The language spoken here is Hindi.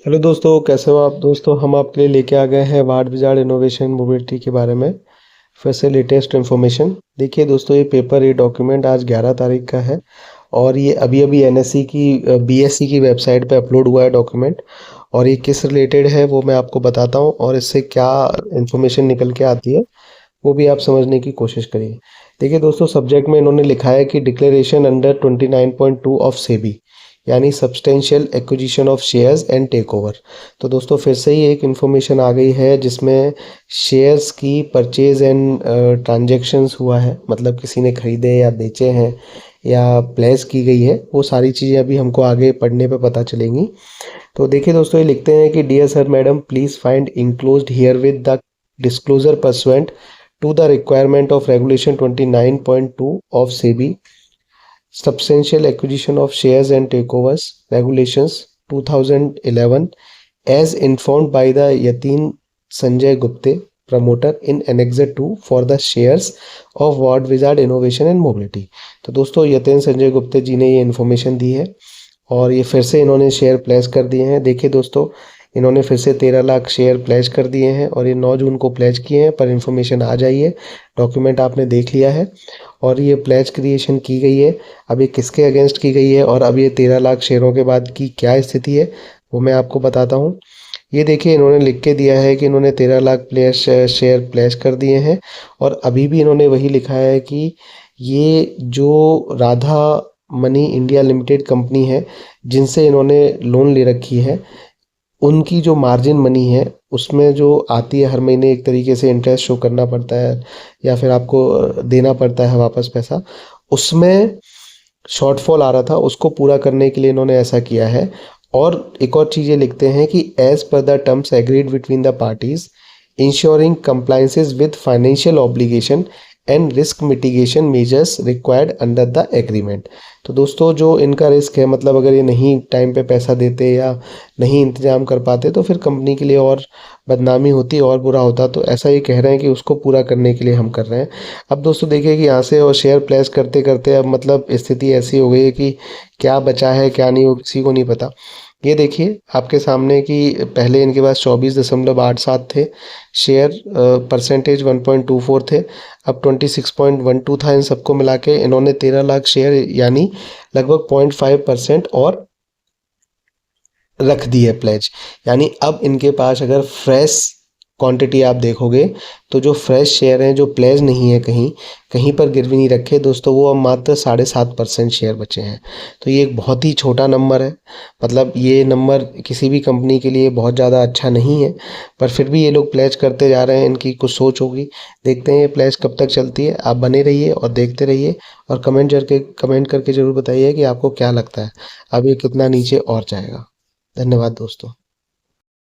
हेलो दोस्तों, कैसे हो आप? दोस्तों, हम आपके लिए लेके आ गए हैं वार्ड विजार्ड इनोवेशन मोबिलिटी के बारे में फिर से लेटेस्ट इन्फॉर्मेशन। देखिए दोस्तों, ये डॉक्यूमेंट आज 11 तारीख का है और ये अभी अभी एनएससी की बीएससी की वेबसाइट पे अपलोड हुआ है डॉक्यूमेंट। और ये किस रिलेटेड है वो मैं आपको बताता हूँ और इससे क्या इन्फॉर्मेशन निकल के आती है वो भी आप समझने की कोशिश करिए। देखिए दोस्तों, सब्जेक्ट में इन्होंने लिखा है कि डिक्लेरेशन अंडर 29.2 ऑफ सेबी, यानी substantial acquisition of shares and take over. तो दोस्तों, फिर से ही एक इन्फॉर्मेशन आ गई है जिसमें शेयर्स की परचेज एंड ट्रांजेक्शन्स हुआ है, मतलब किसी ने खरीदे या बेचे हैं या प्लेस की गई है, वो सारी चीज़ें अभी हमको आगे पढ़ने पे पता चलेंगी। तो देखिए दोस्तों, ये लिखते हैं कि dear sir madam, please find enclosed herewith the disclosure pursuant to the requirement of regulation 29.2 of SEBI, substantial acquisition of shares and takeovers regulations 2011, as informed by the Yatin Sanjay Gupte, promoter in Annex 2 for the shares of Ward Wizard Innovation and Mobility। तो दोस्तों, यतीन संजय गुप्ते जी ने ये इन्फॉर्मेशन दी है और ये फिर से इन्होंने शेयर प्लेस कर दिए हैं। देखिए दोस्तों, इन्होंने फिर से 13 लाख शेयर प्लेस कर दिए हैं और ये 9 जून को प्लेस किए हैं, पर इन्फॉर्मेशन आ जाइए, डॉक्यूमेंट आपने देख लिया है और ये प्लेस क्रिएशन की गई है। अब ये किसके अगेंस्ट की गई है और अब ये 13 लाख शेयरों के बाद की क्या स्थिति है वो मैं आपको बताता हूँ। ये देखिए, इन्होंने लिख के दिया है कि इन्होंने 13 लाख शेयर प्लेस कर दिए हैं और अभी भी इन्होंने वही लिखा है कि ये जो Radha money India limited company है जिनसे इन्होंने लोन ले रखी है, उनकी जो मार्जिन मनी है उसमें जो आती है हर महीने एक तरीके से इंटरेस्ट शो करना पड़ता है या फिर आपको देना पड़ता है वापस पैसा, उसमें शॉर्टफॉल आ रहा था, उसको पूरा करने के लिए इन्होंने ऐसा किया है। और एक और चीज़ ये लिखते हैं कि as per the terms agreed between the parties ensuring compliances with financial obligation and risk mitigation measures required under the agreement. तो दोस्तों, जो इनका रिस्क है, मतलब अगर ये नहीं टाइम पे पैसा देते या नहीं इंतजाम कर पाते तो फिर कंपनी के लिए और बदनामी होती और बुरा होता। तो ऐसा ये कह रहे हैं कि उसको पूरा करने के लिए हम कर रहे हैं। अब दोस्तों देखिए कि यहाँ से और शेयर प्लेस करते करते अब मतलब स्थिति ऐसी हो गई है कि क्या बचा है क्या नहीं वो किसी को नहीं पता। ये देखिए आपके सामने कि पहले इनके पास 24.87 थे शेयर, परसेंटेज 1.24 थे, अब 26.12 था। इन सबको मिला के इन्होंने 13 लाख शेयर यानी लगभग 0.5% और रख दी है प्लेज। यानी अब इनके पास अगर फ्रेश क्वांटिटी आप देखोगे तो जो फ्रेश शेयर हैं, जो प्लेज नहीं है, कहीं कहीं पर गिरवी नहीं रखे दोस्तों, वो अब मात्र 7.5% शेयर बचे हैं। तो ये एक बहुत ही छोटा नंबर है, मतलब ये नंबर किसी भी कंपनी के लिए बहुत ज़्यादा अच्छा नहीं है, पर फिर भी ये लोग प्लेज करते जा रहे हैं। इनकी कुछ सोच होगी, देखते हैं ये प्लेज कब तक चलती है। आप बने रहिए और देखते रहिए और कमेंट करके ज़रूर बताइए कि आपको क्या लगता है अब ये कितना नीचे और जाएगा। धन्यवाद दोस्तों।